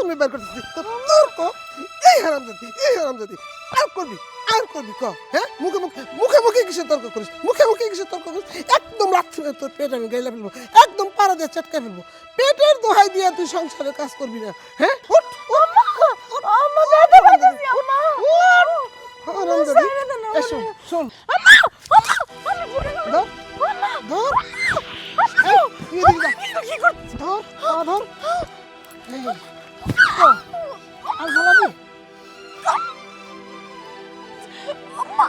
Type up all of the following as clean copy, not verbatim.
করবি বের করতেছি তোর এই হারামজাদি আর করবি ক হ্যাঁ মুখে কিসের তর্ক করিস মুখে কিসের তর্ক করিস একদম লাথি মেরে তোর পেট আমি গাইলা ফেলবো একদম পাড়া দিয়ে চটকা ফেলবো পেটের দোহাই দিয়ে তুই সংসারে কাজ করবি না হ্যাঁ উঠ আম্মা ব্যথা পাইতেছি আম্মা হারামজাদি এসো শোন ধর ধর কি করছিস ধর ধর আর ভালাবি আম্মা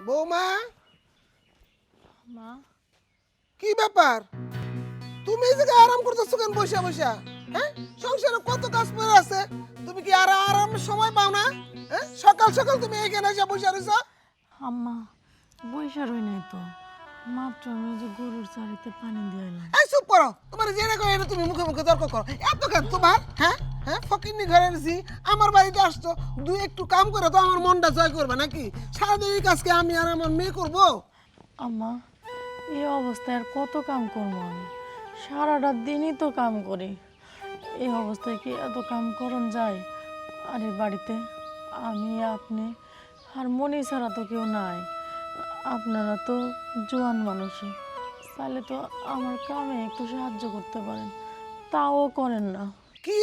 বৌমা মা কি ব্যাপার তুমি এই জায়গায় আরাম করতেছো কেন বসে হ্যাঁ সংসারে কত কাজ পড়ে আছে তুমি কি আর আরামের সময় পাও না হ্যাঁ সকাল তুমি এখানে এসে বসে রইছো আম্মা বইসা রই নাই তো মাত্র আমি যে গরুর চারিতে পানি দিয়ে এলাম এই চুপ করো তোমার জেনে কই এটা তুমি মুখে তর্ক করো এত কেন তোমার হ্যাঁ ফকিন্নি ঘরে এসেছি আমার বাড়িতে আসছো দুই একটু কাম করে তো আমার মনটা জয় করবে নাকি সারাদিন এই কাজকে আমি আর আমার মেয়ে করবো আম্মা এই অবস্থায় আর কত কাম করবো আমি সারাটা দিনই তো কাম করি এই অবস্থায় কি এত কাম করন যায় আর এই বাড়িতে আমি আপনি আর মনি ছাড়া তো কেউ নাই আপনারা তো জোয়ান মানুষই চাইলে তো আমার কামে একটু সাহায্য করতে পারেন তাও করেন না কি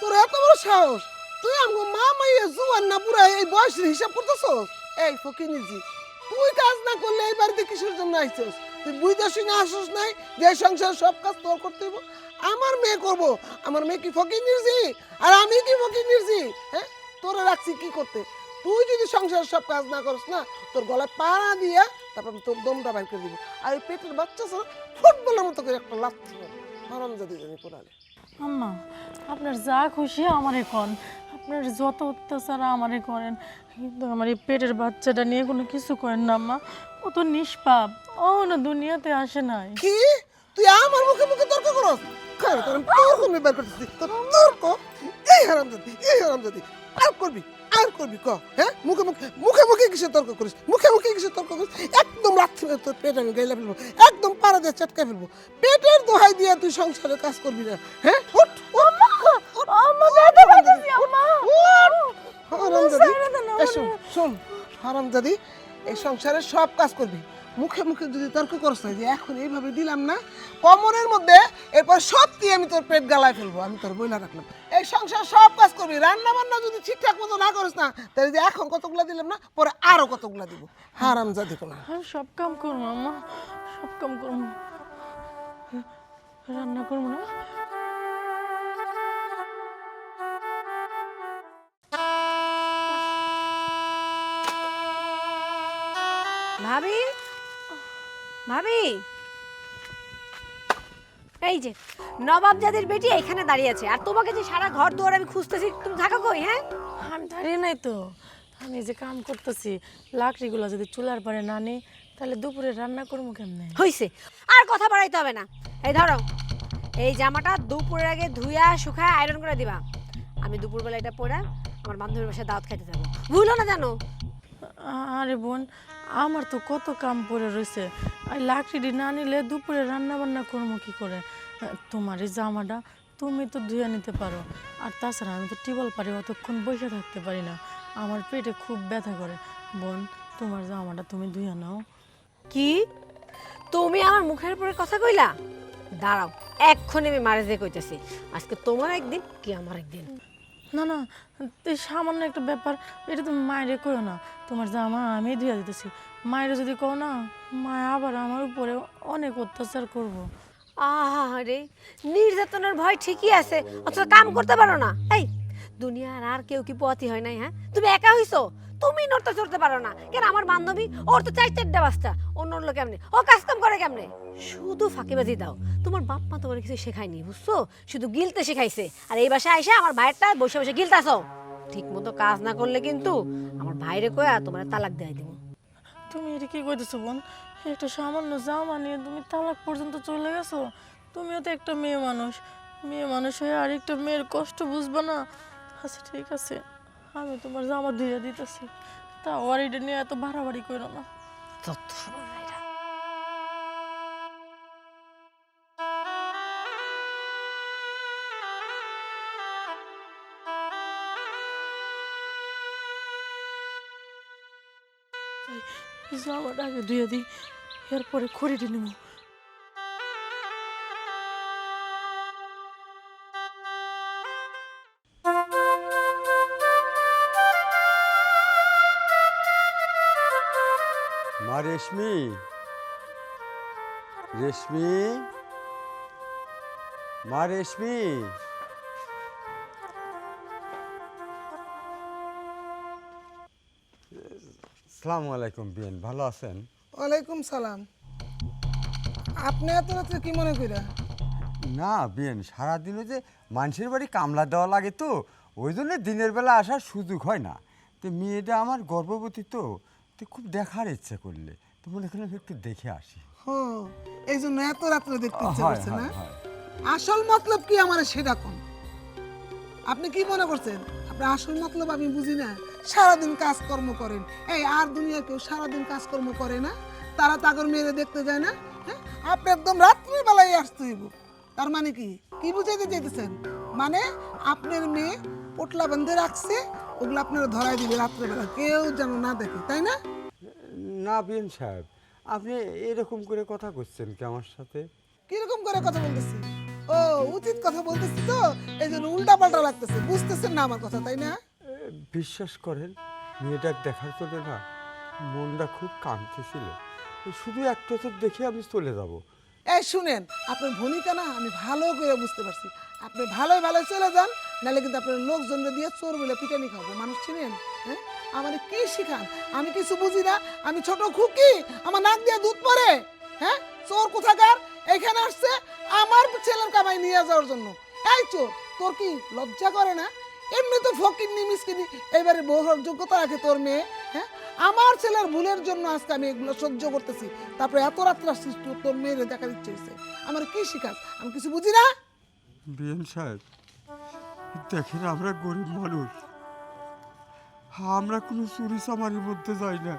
তোর এত বড় সাহস তুই আমগো মা মাইয়া জুয়ান না পুরা এই বয়সের হিসাব করতেছস এই ফকিনিজি তুই কাজ না করলে এই বাড়িতে কিসের জন্য আইছস তুই বুঝতে শুনে আসস নাই যে সংসার সব কাজ তোর করতে হইব আমার মেয়ে করব আমার মেয়ে কি ফকিনিজি আর আমি কি ফকিনিজি হ্যাঁ তোরে রাখছি কি করতে তুই যদি সংসারের সব কাজ না করিস না তোর গলায় পাড়া দিয়া তারপর আমি তোর দমটা বাইর করে দিব আর এই পেটের বাচ্চা ছাড়া ফুটবলের মতো করে একটা লাথি হারামজাদি জানি কোরালে আম্মা আপনার যা খুশি আমারে কন আপনার যত অত্যাচার আমারে করেন কিন্তু আমার এই পেটের বাচ্চাটা নিয়ে কোনো কিছু করেন না আম্মা ও তো নিষ্পাপ ও না দুনিয়াতে আসে নাই কি তুই আমার মুখে তর্ক করস খারাপ তোর তর্ক আমি বের করতেছি তোর তর্ক এই হারামজাদি আর করবি ক হ্যাঁ মুখে কিসের তর্ক করিস মুখে কিসের তর্ক করিস একদম লাথি মেরে তোর পেট আমি গাইলা ফেলবো একদম পাড়া দিয়ে চটকা ফেলবো পেটের দোহাই দিয়ে তুই সংসারে কাজ করবি না হ্যাঁ উঠ আম্মা ব্যথা পাইতেছি আম্মা হারামজাদি এসো শোন হারামজাদি এই সংসারে সব কাজ করবি মুখে যদি তর্ক করছ যে এখন এইভাবে দিলাম না কমরের মধ্যে এরপর সত্যি আমি তোর পেট গালায় ফেলবো আমি তোর বইলা রাখলাম এই সংসার সব কাজ করবি রান্না বান্না যদি ঠিকঠাক মতো না করিস না তাহলে যে এখন কতগুলা দিলাম না পরে আরো কতগুলা দিব হারামজাদি কোনা আমি সব কাম করবো আম্মা সব কাম করবো রান্না করবো না ভাবি ভাবি এই যে নবাব জাদির বেটি এখানে দাঁড়িয়ে আছে আর তোমাকে যে সারা ঘর দুয়ার আমি খুঁজতেছি তুমি থাকো কই হ্যাঁ আমি দাঁড়িয়ে নাই তো আমি যে কাম করতেছি লাকড়িগুলো যদি চুলার পরে না নেই তাহলে দুপুরে রান্না করবো কেমনে হইছে আর কথা বাড়াইতে হবে না এই ধরো এই জামাটা দুপুরের আগে ধুইয়া শুকায় আয়রন করে দিবা আমি দুপুরবেলা এটা পরে আমার বান্ধবীর বাসায় দাওয়াত খাইতে যাবো ভুলো না জানো আরে বোন আমার তো কত কাম পড়ে রয়েছে আর লাকড়ি না নিলে দুপুরে রান্না বান্না করবো কি করে তোমার এই জামাটা তুমি তো ধুয়ে নিতে পারো আর তাছাড়া আমি তো টিবল পারি অতক্ষণ বসে থাকতে পারি না আমার পেটে খুব ব্যথা করে বোন তোমার জামাটা তুমি ধুয়ে নাও কি তুমি আমার মুখের উপরে কথা কইলা দাঁড়াও এক্ষুনি আমি মারে দিয়ে কইতেছি আজকে তোমার একদিন কি আমার একদিন না না এই সামান্য একটা ব্যাপার এটা তুমি মায়েরে কইও না তোমার জামা আমি ধুয়ে দিতেছি মায়েরে যদি কও না মা আবার আমার উপরে অনেক অত্যাচার করবো আহারে নির্যাতনের ভয় ঠিকই আছে অথচ কাম করতে পারো না এই দুনিয়ার আর কেউ কি পথই হয় নাই? হ্যাঁ, তুমি একা হইছো, তুমি নড়তে চড়তে পারো না কেন? আমার বান্ধবী, ওর তো 4-4টা বাচ্চা, ও নড়লো কেমনে? ও কাজ কাম করে কেমনে? শুধু ফাঁকিবাজি দাও। তোমার বাপ মা তোমার কিছু শেখায়নি, বুঝছো? শুধু গিলতে শেখাইছে। আর এই বাসায় আইসা আমার ভাইয়েরটা বসে বসে গিলতাছো। ঠিক মতো কাজ না করলে কিন্তু আমার ভাইরে কয়া তোমার তালাক দেয় দিব। তুমি এটা কি কইতেছো বোন? একটা সামান্য জামা নিয়ে তুমি তালাক পর্যন্ত চলে গেছো। তুমিও তো একটা মেয়ে মানুষ, মেয়ে মানুষ হয়ে আরেকটা মেয়ের কষ্ট বুঝবা না? আচ্ছা ঠিক আছে, আমি তোমার জামা ধুয়ে দিতেছি, তা আর এটা নিয়ে এত বাড়াবাড়ি করো না। যত সব ভাইরা। জামাটা আগে ধুয়ে দিই, এরপরে খড়িটি নেবো। মা রেশমি, রেশমি, মা রেশমি। আসসালামু আলাইকুম বিয়েন, ভালো আছেন? ওয়ালাইকুম সালাম। আপনি এত রাত্রে কি মনে কইরা? না বিয়েন, সারাদিনও যে মানুষের বাড়ি কামলা দেওয়া লাগে তো, ওই জন্য দিনের বেলা আসার সুযোগ হয় না। তো মেয়েটা আমার গর্ভবতী তো খুব দেখার ইচ্ছে করলে তো মনে করলাম একটু দেখে আসি। হ্যাঁ, এই জন্য এত রাত্রে দেখতে ইচ্ছে হয়, করছে না? হয়, হয়। আসল মতলব কি আমার সেটা কোন? আপনি কি মনে করছেন আপনার আসল মতলব আমি বুঝি না? সারাদিন কাজকর্ম করেন, এই আর দুনিয়া কেউ সারাদিন কাজকর্ম করে না? তারা তাগর মেয়েরে দেখতে যায় না? হ্যাঁ, আপনি একদম রাত্রির বেলায় আসতে হইব। তার মানে কি কি বুঝাইতে চাইতেছেন? মানে আপনার মেয়ে পোটলা বেঁধে রাখছে, ওগুলো আপনারা ধরাই দিবে রাত্রেবেলা, কেউ যেন না দেখে, তাই না? না বিয়েন সাহেব, আপনি এরকম করে কথা করছেন কি আমার সাথে? কিরকম করে কথা বলতেছি? ও, উচিত কথা বলতেছি তো, এই জন্য উল্টা পাল্টা লাগতেছে, বুঝতেছেন না আমার কথা, তাই না? বিশ্বাস করেন, মেয়েটা দেখার জন্য না মনটা খুব কাঁদতেছিল। শুধু এক নজর দেখে আমি চলে যাব। এই শুনেন, আপনার ভূমিকা না আমি ভালো করে বুঝতে পারছি। আপনি ভালোই ভালো চলে যান, নাহলে কিন্তু আপনার লোকজনরা দিয়ে চোর বলে পিটানি খাবো। মানুষ চিনেন? হ্যাঁ, আমার কি শিখান? আমি কিছু বুঝি না? আমি ছোট খুকি, আমার নাক দিয়ে দুধ পড়ে? হ্যাঁ, চোর কোথাকার এখানে আসছে আমার ছেলের কামাই নিয়ে যাওয়ার জন্য। এই চোর, তোর কি লজ্জা করে না? এমনি তো ফকিন্নি মিসকিনি, এবারে বউ হওয়ার যোগ্যতা রাখে তোর মেয়ে। হ্যাঁ, আমার ছেলের ভুলের জন্য আজকে আমি এগুলো সহ্য করতেছি, তারপরে এত রাত্রা সৃষ্টি তোর মেয়েরে দেখার ইচ্ছে হয়েছে। আমার কি শিখাস? আমি কিছু বুঝি না? বিএন সাহেব, দেখেন আমরা গরিব মানুষ, আমরা কোনো চুরি চামারির মধ্যে যাই না,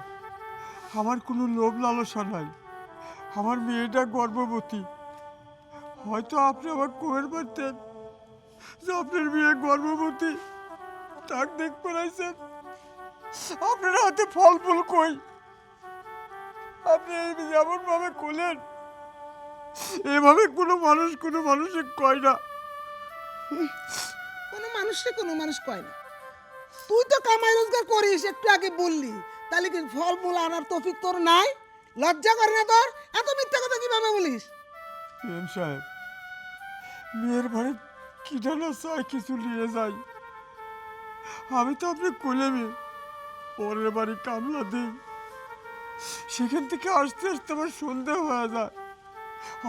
আমার কোনো লোভ লালসা নাই। আমার মেয়েটা গর্ভবতী। হয়তো আপনি আমার কোয়ের পারতেন যে আপনার মেয়ে গর্ভবতী, তাক দেখ পড়াইছেন, আপনার হাতে ফল ফুল কই? আপনি যেমন ভাবে করলেন, এভাবে কোনো মানুষের কয় না। কোনো মানুষ কয় না। তুই তো কামাই রোজগার করিস, একটু আগে বললি, তাহলে কি ফল মূল আনার তৌফিক তোর নাই? লজ্জা করে না তোর? এত মিথ্যা কথা কিভাবে বলিস? বিএন সাহেব, মেয়ের বাড়ি কিটা না চাই কিছু নিয়ে যাই। আমি তো আপনি কোলে মেয়ে, পরের বাড়ি কামলা দিই, সেখান থেকে আসতে আসতে আমার সন্দেহ হয়ে যায়।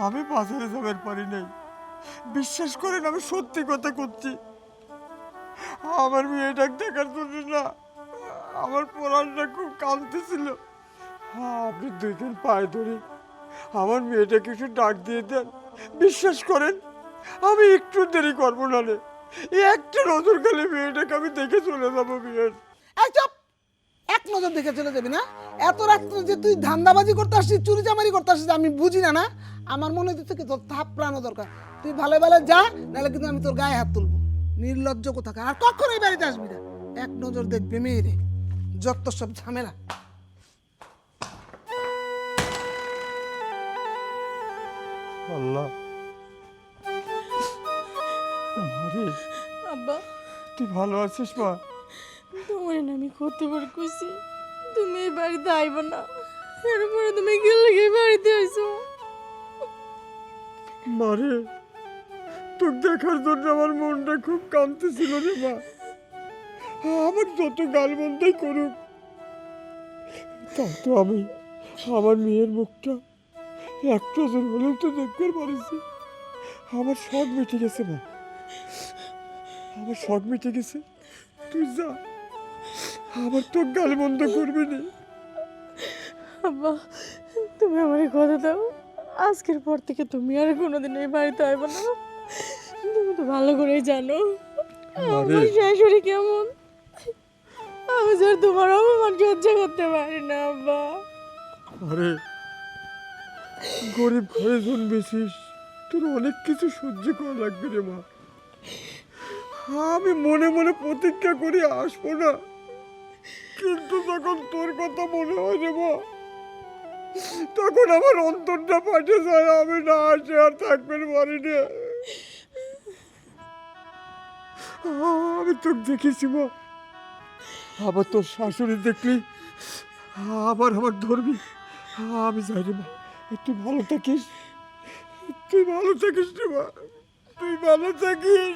আমি বাজারে যাবার পারি নাই। বিশ্বাস করেন, আমি সত্যি কথা করছি। আমার মেয়েটা দেখার জন্য না আমার পড়াশোনা খুব কাঁদতেছিল। আপনি 2 দিন পায়ে ধরে আমার মেয়েটাকে একটু ডাক দিয়ে দেন। বিশ্বাস করেন, আমি একটু দেরি করবো না রে। একটা নজর গেলে মেয়েটাকে আমি দেখে চলে যাবো বিয়ের। এই চুপ! এক নজর দেখে চলে যাবি না? এত রাত্রে যে তুই ধান্দাবাজি করতে আসছিস, চুরি চামারি করতে আসছিস, আমি বুঝি না? না, আমার মনে হচ্ছে কি তোর থাপড়ানো দরকার। তুই ভালো ভালো যা, নাহলে কিন্তু আমি তোর গায়ে হাত তুলবো। নির্লজ্জ কোথাকার, আর কখনো এই বাড়িতে আসবি না। এক নজর দেখবে মেয়েরে, যত সব ঝামেলা। আল্লাহ, আরে আব্বা, তুই ভালো আছিস মা? তোমার না আমি কতবার কইছি তুমি এই বাড়িতে আইব না, এরপরে তুমি গেলে এই বাড়িতে আইছো। মারে, তোকে দেখার জন্য আমার মনটা খুব কাঁদতেছিল রে মা। আমার যত গালমন্দাই করুক, তাও তো আমি আমার মেয়ের মুখটা এক নজর হলেও তো দেখতে পারছি। আমার শখ মিটে গেছে মা, আমার শখ মিটে গেছে। তুই যা, আবার তো গালমন্দ করবি না। আব্বা, তুমি আমার কথা দাও, আজকের পর থেকে তুমি আর কোনোদিন এই বাড়িতে আইবে না। তুমি তো ভালো করেই জানো আমার শাশুড়ি কেমন। আমি স্যার তোমার অপমান সহ্য করতে পারি না আব্বা। আরে গরিব ঘরে জন্মেছিস, তোর অনেক কিছু সহ্য করা লাগবে রে মা। আমি মনে মনে প্রতিজ্ঞা করি আসবো না, কিন্তু যখন তোর কথা মনে হয় রে মা, তখন আমার অন্তরটা ফাটে যায়। আমি না আসে আর থাকবে পারি না। আমি তোকে দেখেছি মা, আবার তোর শাশুড়ি দেখলি আবার আমার ধরবি। আমি যাই রে মা, তুই ভালো থাকিস, তুই ভালো থাকিস রে মা, তুই ভালো থাকিস।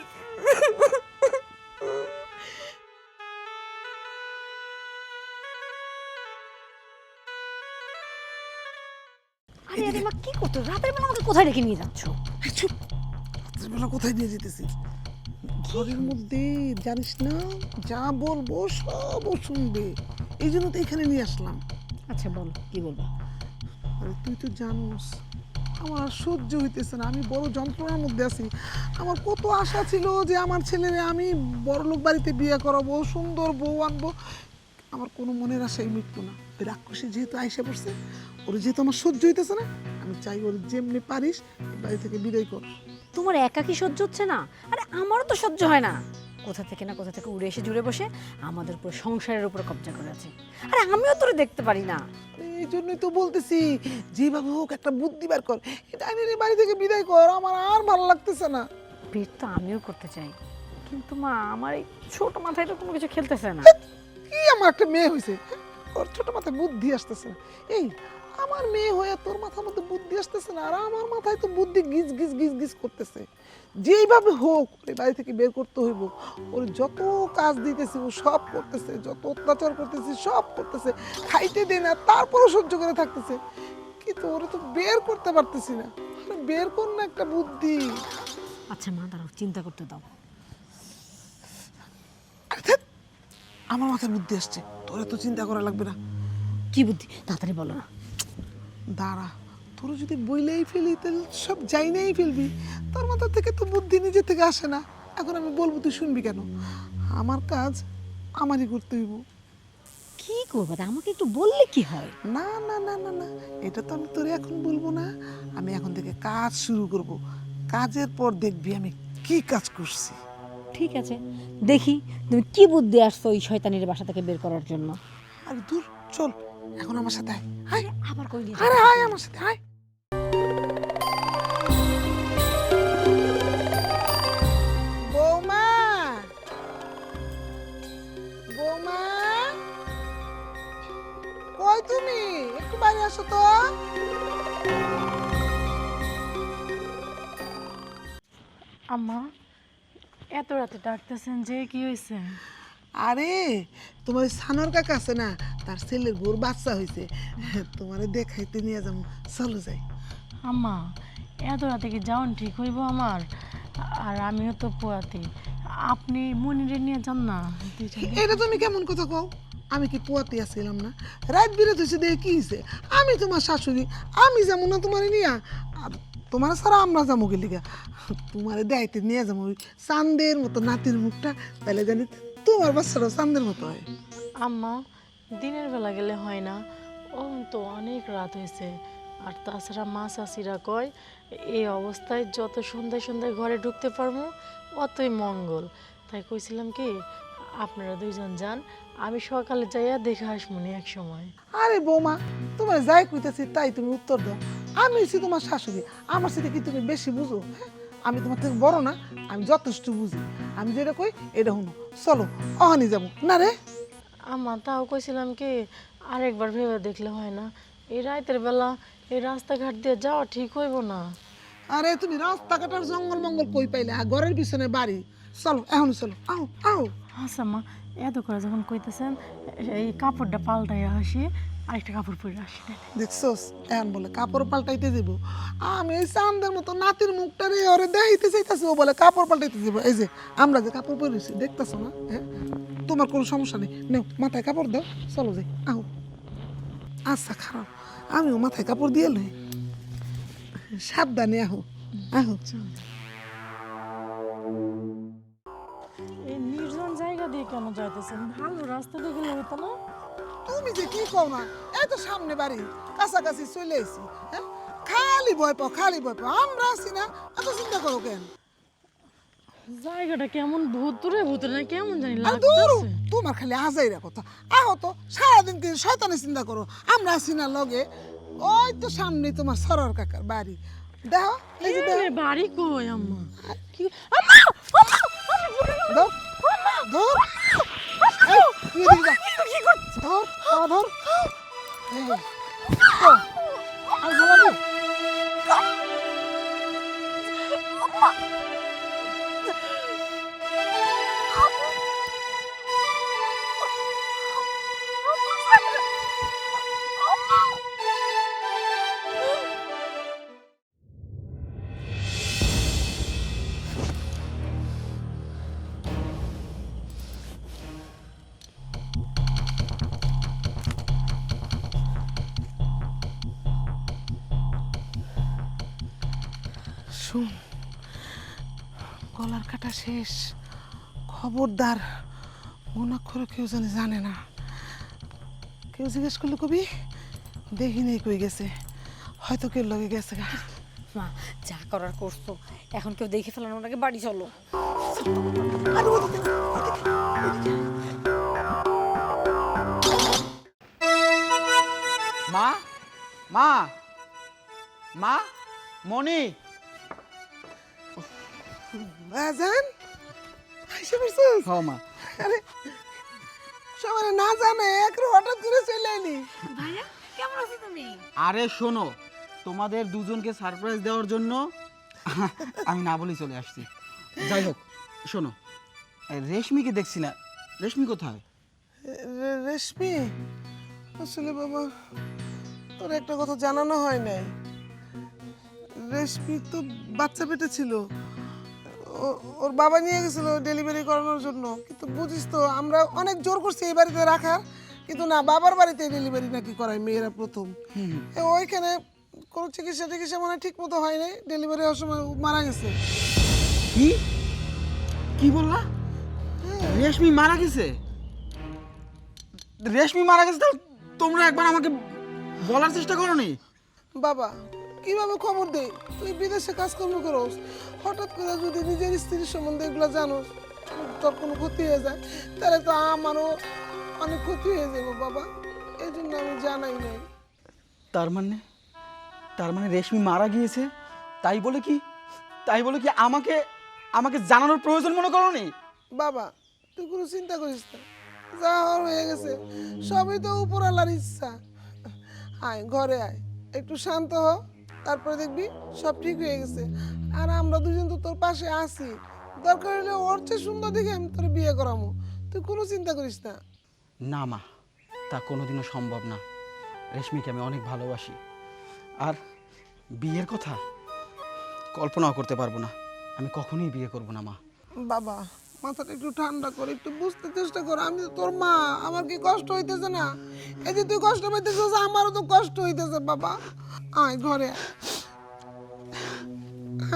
আরে আরে মা, কি করতো রাতের বেলা আমাকে কোথায় রেখে নিয়ে যাচ্ছ? এই চুপ, রাতের বেলা কোথায় নিয়ে যেতেছি? ঘরের মধ্যে জানিস না, যা বলবো সব ও শুনবে, এই জন্য তো এখানে নিয়ে আসলাম। আচ্ছা বলো, কি বলবা? আরে তুই তো জানোস আমার আর সহ্য হইতেছে না, আমি বড় যন্ত্রণার মধ্যে আছি। আমার কত আশা ছিল যে আমার ছেলেরে আমি বড়লোক বাড়িতে বিয়ে করাবো, সুন্দর বউ আনবো। আমার কোনো মনের আশাই মিটতো না। ওই রাক্ষসী যেহেতু আইসা পড়ছে, ওর যেহেতু আমার সহ্য হইতেছে না, আমি চাই ওর যেমনি পারিস এই বাড়ি থেকে বিদায় কর। তোমার একা কি সহ্য হচ্ছে না? আরে আমারও তো সহ্য হয় না। কোথা থেকে না কোথা থেকে উড়ে এসে জুড়ে বসে আমাদের উপর, সংসারের উপর কব্জা করে আছে। আরে আমিও তোরে দেখতে পারি না। এই জন্যই তো বলতেছি, যেভাবে হোক একটা বুদ্ধি বার কর, এটা আইনের বাড়ি থেকে বিদায় কর। আমার আর ভালো লাগতেছে না। বের তো আমিও করতে চাই, কিন্তু মা আমার এই ছোট মাথায় তো কোনো কিছু খেলতেছে না। কি আমার একটা মেয়ে হয়েছে, ওর ছোট মাথায় বুদ্ধি আসতেছে না। এই আমার মেয়ে হয়ে তোর মাথার মধ্যে বুদ্ধি আসতেছে না, আর আমার মাথায় তো বুদ্ধি গিজ গিজ গিজ গিজ করতেছে। যেইভাবে হোক ওই বাড়ি থেকে বের করতে হইব। ওর যত কাজ দিতেছি ও সব করতেছে, যত অত্যাচার করতেছি সব করতেছে, খাইতে দেয় না তারপরও সহ্য করে থাকতেছে। কিন্তু ওরা তো বের করতে পারতেছি না। আরে বের কর না একটা বুদ্ধি। আচ্ছা মা, দাঁড়াও, চিন্তা করতে দাও। আরে ধ্যাৎ, আমার মাথায় বুদ্ধি আসছে, তোর এত চিন্তা করা লাগবে না। কি বুদ্ধি, তাড়াতাড়ি বলো না। দাঁড়া, তোর যদি বইলেই ফেলি তাহলে সব যাই নাই ফেলবি। তোর মাথা থেকে তো বুদ্ধি নিজে থেকে আসে না। এখন আমি বলবো তুই শুনবি কেন? আমার কাজ আমারই করতে হইব। কি করবা, তা আমাকে একটু বললে কি হয়? না না না না না, এটা তো আমি তোরে এখন বলবো না। আমি এখন থেকে কাজ শুরু করব, কাজের পর দেখবি আমি কি কাজ করছি। ঠিক আছে, দেখি তুমি কি বুদ্ধি আসছো ওই শয়তানির বাসা থেকে বের করার জন্য। আরে দূর চল, এখন আমার সাথে আয়। আয়, আবার কই নিয়ে আরে আয় আমার সাথে আয়। বৌমা, বৌমা, কই তুমি? একটু বাইরে আসো তো। আম্মা, এত রাতে ডাকতেছেন যে, কি হয়েছে? আরে তোমার ওই সানোর কাকা আছে না, তার ছেলের বউর বাচ্চা হয়েছে, তোমারে দেখাইতে নিয়ে যাবো, চলো যাই। আম্মা, এত রাতে কি যাওন ঠিক হইব আমার? আর আমিও তো পোয়াতি, আপনি মনিরে নিয়ে যান না। এটা তুমি কেমন কথা কও? আমি কি পোয়াতে আসছিলাম না? রাত বিরাত হয়েছে দেখে কি হয়েছে? আমি তোমার শাশুড়ি, আমি যেমন না তোমার নিয়া, আর তোমার ছাড়া আমরা যাবো গেলিগা। তোমার দেখাইতে নিয়ে যাবো ওই চাঁদের মতো নাতির মুখটা, তাহলে জানি তোমার বাচ্চাটাও চাঁদের মতো হয়। আম্মা, দিনের বেলা গেলে হয় না, তো অনেক রাত হয়েছে। আর তাছাড়া মা চাষিরা কয় এই অবস্থায় যত সন্ধ্যায় সন্ধ্যায় ঘরে ঢুকতে পারবো অতই মঙ্গল। তাই কইছিলাম কি, আপনারা দুইজন যান, আমি সকালে যাইয়া দেখে আসমনি এক সময়। আরে বৌমা, তোমার যাই কইতেছি তাই তুমি উত্তর দাও। আমি হচ্ছি তোমার শাশুড়ি, আমার সাথে কি তুমি বেশি বুঝো? হ্যাঁ? আমি তোমার থেকে বড় না, আমি যথেষ্ট বুঝি। আমি যেটা কই এটা শুনো, চলো অহানি যাবো না রে। আম্মা, তাও কইছিলাম কি, আরেকবার ভেবে দেখলে হয় না? এই রাতের বেলা এই রাস্তাঘাট দিয়ে যাওয়া ঠিক হইব না। আরে তুমি রাস্তাঘাটার জঙ্গল মঙ্গল কই পাইলে? আর ঘরের পিছনে বাড়ি, চলো এখন চলো আও আও। আচ্ছা মা, এত করে যখন কইতেছেন এই কাপড়টা পাল্টাইয়া আসি, আরেকটা কাপড় পরে আসি না। দেখছোস এখন বলে কাপড় পাল্টাইতে দিব। আমি এই চান্দের মতো নাতির মুখটারে ওরে দেখাইতে চাইতেছি, ও বলে কাপড় পাল্টাইতে দিব। এই যে আমরা যে কাপড় পরেছি দেখতেছো না? হ্যাঁ, তোমার কোনো সমস্যা নেই, নেও মাথায় কাপড় দাও, চলো যাই আও। আচ্ছা খারাপ, আমিও মাথায় কাপড় দিয়ে লই, সাবধানে আহো আহো। এই নির্জন জায়গা দিয়ে কেন যাইতেছেন? ভালো রাস্তা দিয়ে গেলে হতো না? তুমি যে কি কও না, এই তো সামনে বাড়ি, কাছাকাছি চলে এসি। হ্যাঁ, খালি ভয় পাও, খালি ভয় পাও, আমরা আছি না, এত চিন্তা করো কেন? জায়গাটা কেমন ভুতুরে ভুতুরে না কেমন জানি আর দূর, লাগতেছে। তোমার খালি আজাইরা কথা। আহো তো, সারাদিন কি শয়তানের চিন্তা করো, আমরা আছি না লগে। ওই তো সামনে তোমার সরর কাকার বাড়ি, দেখো এই যে দেখো। এ, বাড়ি কই আম্মা? কি ধর ধর, এই, তুই এদিকে যা। ধর বাবা, ধর। এই, ও, আর বলাবি? শোন, গলার কাটা শেষ, খবরদার মনে কেউ জানে না। কেউ জিজ্ঞেস করলো কবি দেখি নেই কই গেছে, হয়তো কেউ লগে গেছে গা। মা যা করার করছো, এখন কেউ দেখে ফেলানো ওনাকে, বাড়ি চলো। আরে ওদিকে, মা মা মা মনি, বাজান আইসা পড়ছিস? হ্যাঁ মা। আরে সবাই না জানে একরে হঠাৎ করে চলে এলি। ভাইয়া কেমন আছো তুমি? আরে শোনো, তোমাদের দুজনকে সারপ্রাইজ দেওয়ার জন্য আমি না বলেই চলে আসছি। যাই হোক শোনো, এই রেশমিকে দেখছি না, রেশমি কোথায়? রেশমি, আসলে বাবা তোর একটা কথা জানানো হয় নাই। রেশমি তো বাচ্চা পেটে ছিল, ওর বাবা নিয়ে গেছিল ডেলিভারি করানোর জন্য, কিন্তু বুঝিস তো আমরা অনেক জোর করছি এই বাড়িতে রাখার, কিন্তু না, বাবার বাড়িতে ডেলিভারি নাকি করায় মেয়েরা প্রথম। ওইখানে কোনো চিকিৎসা মনে ঠিক মতো হয় নাই, ডেলিভারি হওয়ার সময় ও মারা গেছে। কি কি বললা? রেশমি মারা গেছে? রেশমি মারা গেছে? তাহলে তোমরা একবার আমাকে বলার চেষ্টা করোনি? বাবা কিভাবে খবর দে? তুই বিদেশে কাজকর্ম করস, হঠাৎ করে যদি নিজের স্ত্রীর সম্বন্ধে এগুলো জানোস, তোর কোনো ক্ষতি হয়ে যায়, তাহলে তো আমারও অনেক ক্ষতি হয়ে যাবে বাবা, এই জন্য আমি জানাই নাই। তার মানে রেশমি মারা গিয়েছে, তাই বলে কি আমাকে আমাকে জানানোর প্রয়োজন মনে করোনি? বাবা তুই কোনো চিন্তা করিস না, যা হওয়ার হয়ে গেছে, সবই তো উপরওয়ালার ইচ্ছা। আয় ঘরে আয়, একটু শান্ত হ, তারপরে দেখবি সব ঠিক হয়ে গেছে। আর আমরা দুজন তো তোর পাশে আছি, দরকার হলে ওর চেয়ে সুন্দর দেখে আমি তোর বিয়ে করাবো, তুই কোনো চিন্তা করিস না। না মা, তা কোনোদিনও সম্ভব না। রেশমিকে আমি অনেক ভালোবাসি, আর বিয়ের কথা কল্পনাও করতে পারবো না। আমি কখনোই বিয়ে করব না মা। বাবা মাথাটা একটু ঠান্ডা করে একটু বুঝতে চেষ্টা কর, আমি তো তোর মা, আমার কি কষ্ট হইতেছে না? এই যে তুই কষ্ট পাইতেছিস, আমারও তো কষ্ট হইতেছে বাবা। আয় ঘরে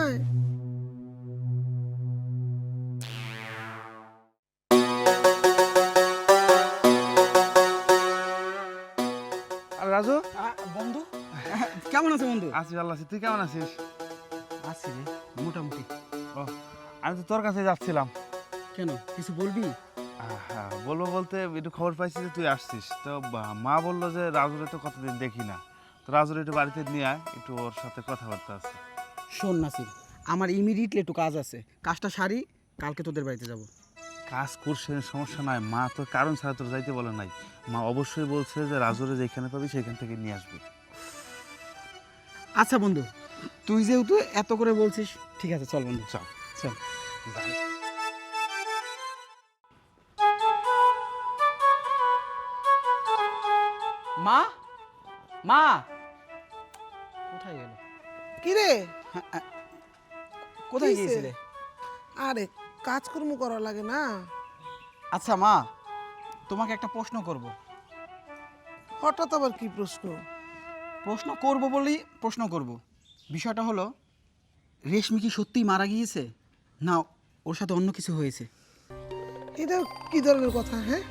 আয়। আর রাজু, বন্ধু কেমন আছো বন্ধু? আছি ভালো আছি, তুই কেমন আছিস? আছি রে, মোটামুটি। ও, আমি তো তোর কাছে যাচ্ছিলাম। কেন, কিছু বলবি? হ্যাঁ বলবো বলতে, একটু খবর পাইছি যে তুই আসছিস, তো মা বললো যে রাজুরে তো কতদিন দেখি না, তো রাজুর একটু বাড়িতে নিয়ে আয়, একটু ওর সাথে কথাবার্তা আছে। শোন নাসির, আমার ইমিডিয়েটলি একটু কাজ আছে, কাজটা সারি, কালকে তোদের বাড়িতে যাব। কাজ করছে সমস্যা নাই, মা তোর কারণ ছাড়া তোর যাইতে বলে নাই। মা অবশ্যই বলছে যে রাজুরে যেখানে পাবি সেখান থেকে নিয়ে আসবি। আচ্ছা বন্ধু, তুই যেহেতু এত করে বলছিস, ঠিক আছে চল বন্ধু, চল। চল। মা মা কোথায় গেল? কি রে? কোথায় কিসে? গিয়েছিলে? আরে কাজকর্ম করা লাগে না? আচ্ছা মা, তোমাকে একটা প্রশ্ন করব। হঠাৎ আবার কি প্রশ্ন? প্রশ্ন করব বলেই প্রশ্ন করব। বিষয়টা হলো, রেশমি কি সত্যিই মারা গিয়েছে, না ওর সাথে অন্য কিছু হয়েছে? এটা কি ধরনের কথা? হ্যাঁ,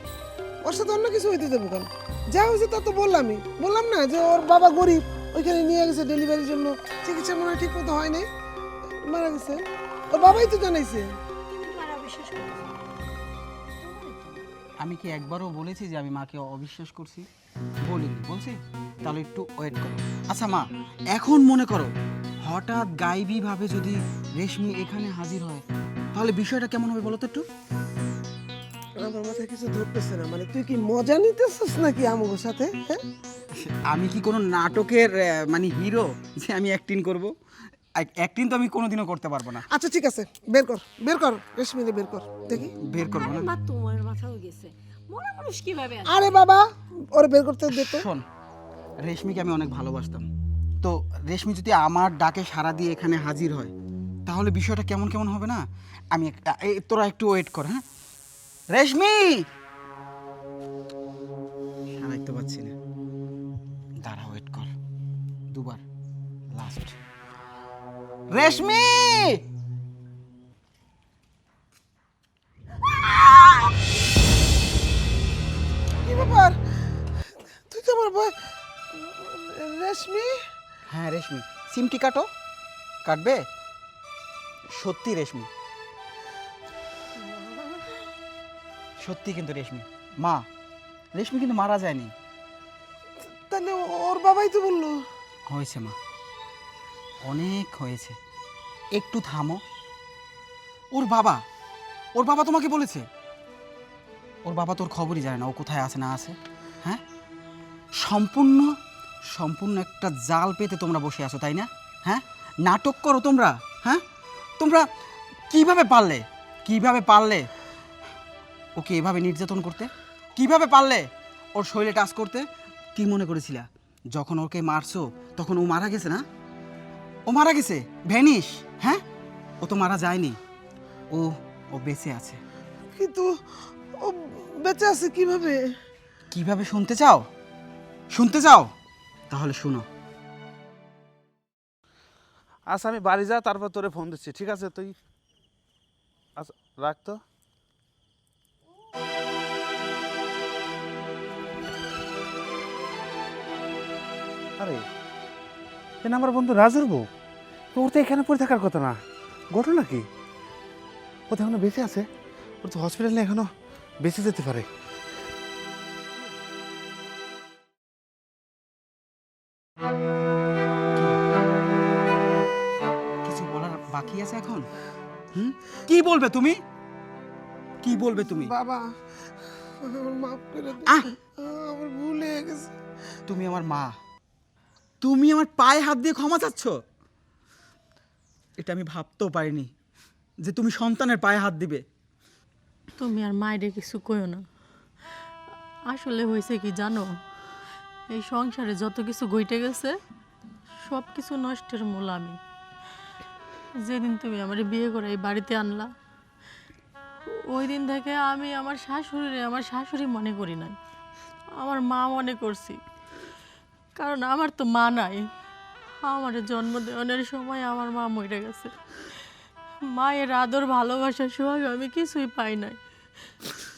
ওর সাথে অন্য কিছু হইতে দেবো কেন? যা হয়েছে তা তো বললাম না যে ওর বাবা গরিব, ওইখানে নিয়ে গেছে ডেলিভারির জন্য, চিকিৎসা মনে হয় ঠিক মতো হয় নাই, মারা গেছে। ওর বাবাই তো জানাইছে। তোমার অবিশ্বাস করছো? আমি কি একবারও বলেছি যে আমি মাকে অবিশ্বাস করছি? বলিনি। বলছি? তাহলে একটু ওয়েট করো। আচ্ছা মা, এখন মনে করো হঠাৎ গায়েবীভাবে যদি রেশমি এখানে হাজির হয়, তাহলে বিষয়টা কেমন হবে বলো তো একটু? আমার মাথায় কিছু ধরতেছে না। মানে তুই কি মজা নিতেছিস নাকি আমাদের সাথে? হ্যাঁ, আমি কি কোনো নাটকের মানে হিরো যে আমি অ্যাক্টিং করব? অ্যাক্টিং তো আমি কোনোদিনও করতে পারবো না। আচ্ছা ঠিক আছে, বের কর রেশমিরে বের কর দেখি। বের করবো আরে না। মা, তোমার মাথাও গেছে। মনে মানুষ কিভাবে আসে? আরে বাবা, ওরে বের করতে দে তো। শোন, রেশমিকে আমি অনেক ভালোবাসতাম। তো রেশমি যদি আমার ডাকে সাড়া দিয়ে এখানে হাজির হয়, তাহলে বিষয়টা কেমন কেমন হবে না? আমি তোরা একটু ওয়েট কর। হ্যাঁ রেশমি, সারাই তো পাচ্ছি না, দাঁড়া ওয়েট কর, দুবার লাস্ট। রেশমি, কি ব্যাপার? তুই তো আমার ভয়। রেশমি, হ্যাঁ রেশমি, সিমটি কাটো। কাটবে? সত্যি রেশমি, সত্যি কিন্তু রেশমি। মা, রেশমি কিন্তু মারা যায়নি। তাহলে ওর বাবাই তো বললো। হয়েছে মা, অনেক হয়েছে, একটু থামো। ওর বাবা তোমাকে বলেছে? ওর বাবা তোর খবরই জানে না ও কোথায় আছে না আছে। হ্যাঁ, সম্পূর্ণ একটা জাল পেতে তোমরা বসে আছো, তাই না? হ্যাঁ, নাটক করো তোমরা। হ্যাঁ, তোমরা কিভাবে পারলে ওকে এভাবে নির্যাতন করতে? কিভাবে পারলে ওর শরীরে টাচ করতে? কি মনে করেছিলা যখন ওকে মারছো তখন ও মারা গেছে? না, ও মারা গেছে, ভ্যানিশ। হ্যাঁ, ও তো মারা যায়নি, ও বেঁচে আছে। কিন্তু ও বেঁচে আছে কিভাবে? কিভাবে শুনতে চাও? তাহলে শুনো। আচ্ছা আমি বাড়ি যা, তারপর তোরে ফোন দিচ্ছি, ঠিক আছে? তুই আচ্ছা রাখ তো। আরে এ না আমার বন্ধু রাজুর বউ, তো ওর তো এখানে পড়ে থাকার কথা না। ঘটনা কি? ও তো এখনো বেঁচে আছে, ওর তো হসপিটালে এখনো বেঁচে যেতে পারে। কিছু বলার বাকি আছে এখন? কি বলবে তুমি? বাবা, আমার মাফ করে দে। আহ! আমার ভুল হয়ে গেছে। তুমি আমার মা, তুমি আমার পায়ে হাত দিয়ে ক্ষমা চাচ্ছ? এটা আমি ভাবতেও পারিনি যে তুমি সন্তানের পায়ে হাত দিবে। তুমি আর মায়েরে কিছু কইও না। আসলে হয়েছে কি জানো, এই সংসারে যত কিছু ঘটে গেছে সব কিছু নষ্টের মূল আমি। যেদিন তুমি আমার বিয়ে করে এই বাড়িতে আনলা, ওই দিন থেকে আমি আমার শাশুড়ি মনে করি নাই, আমার মা মনে করছি। কারণ আমার তো মা নাই। আমার জন্ম দেওয়ার সময় আমার মা মরে গেছে। মায়ের আদর ভালোবাসা সোহাগ আমি কিছুই পাই নাই।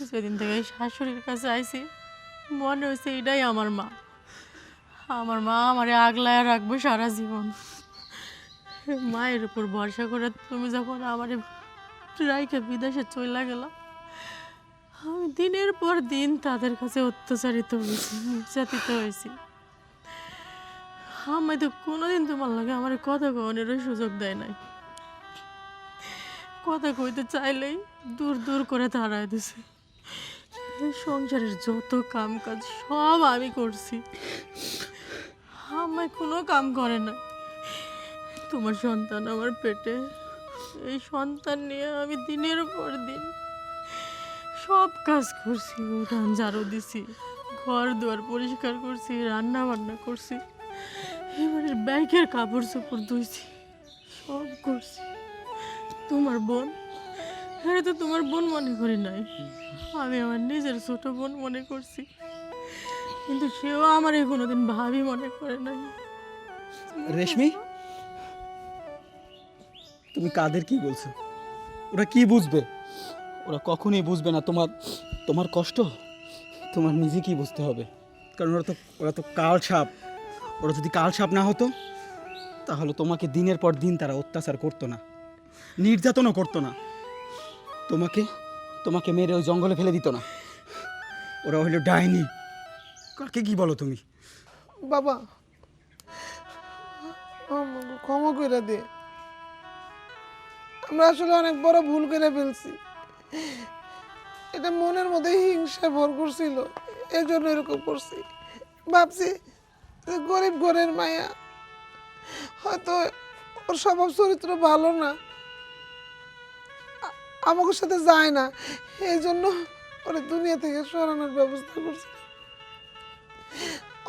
সেদিন থেকে শাশুড়ির কাছে আইছি, মনে হয়েছে এটাই আমার মা। আমার মা আমারে আগলায় রাখবো সারা জীবন। মায়ের উপর ভরসা করে তুমি যখন আমার রাইকে বিদেশে চলে গেল, আমি দিনের পর দিন তাদের কাছে অত্যাচারিত হয়েছি, নির্যাতিত হয়েছি। আমি তো কোনোদিন তোমার লাগে আমার কথা কওয়ানোরও সুযোগ দেয় নাই। কথা কইতে চাইলেই দূর করে তাড়ায় দিছে। সংসারের যত কাম কাজ সব আমি করছি, আমায় কোনো কাম করে না। তোমার সন্তান আমার পেটে, এই সন্তান নিয়ে আমি দিনের পর দিন সব কাজ করছি। উঠান ঝাড়ু দিছি, ঘর দুয়ার পরিষ্কার করছি, রান্না বান্না করছি, এবারে ব্যাগের কাপড় চোপড় ধুইছি, সব করছি। তোমার বোন, হ্যাঁ তো তোমার বোন মনে করি নাই, আমি আমার নিজের ছোট বোন মনে করছি, কিন্তু সেও আমার কোনোদিন ভাবি মনে করে নাই। রেশমি, তুমি কাদের কি বলছো? ওরা কি বুঝবে? ওরা কখনোই বুঝবে না তোমার তোমার কষ্ট। তোমার নিজেকেই বুঝতে হবে, কারণ ওরা তো কাল সাপ। ওরা যদি কাল সাপ না হতো তাহলে তোমাকে দিনের পর দিন তারা অত্যাচার করতো না, নির্যাতনও করতো না, তোমাকে তোমাকে মেরে ওই জঙ্গলে ফেলে দিত না। ওরা হইল ডাইনি। কাকে কি বলো তুমি? বাবা আমাকে ক্ষমা করে দে, আমরা আসলে অনেক বড় ভুল করে ফেলছি। এটা মনের মধ্যে হিংসা ভর করছিল, এই জন্য এরকম করছি। ভাবছি যে গরিব ঘরের মায়া, হয়তো ওর স্বভাব চরিত্র ভালো না, আমাদের সাথে যায় না, এই জন্য ওরা দুনিয়া থেকে সরানোর ব্যবস্থা করছি।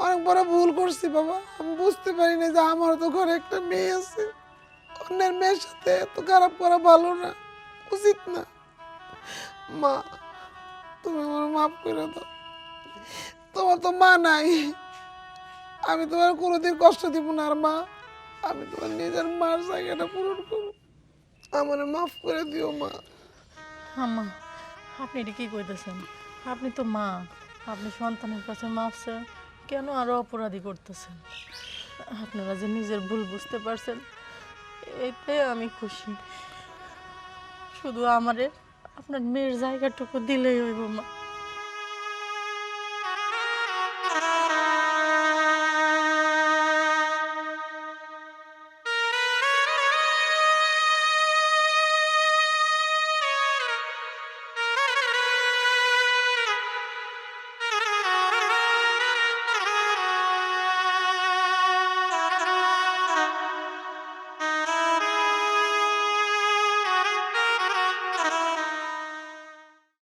অনেক বড় ভুল করছি বাবা, আমি বুঝতে পারি না যে আমার তো ঘরে একটা মেয়ে আছে, অন্যের মেয়ের সাথে এত খারাপ করা ভালো না, উচিত না। মা, তুমি আমার মাফ করে দাও। তোমার তো মা নাই, আমি তোমার কোনোদিন কষ্ট দিব না। আর মা, আমি তোমার নিজের মার জায়গাটা পূরণ করবো, আমার মাফ করে দিও মা। আম্মা, আপনি এটা কি কইতেছেন? আপনি তো মা, আপনি সন্তানের কাছে মাফ চান, কেন আরো অপরাধী করতেছেন? আপনারা যে নিজের ভুল বুঝতে পারছেন, এতে আমি খুশি। শুধু আমারে আপনার মেয়ের জায়গাটুকু দিলেই হইব মা।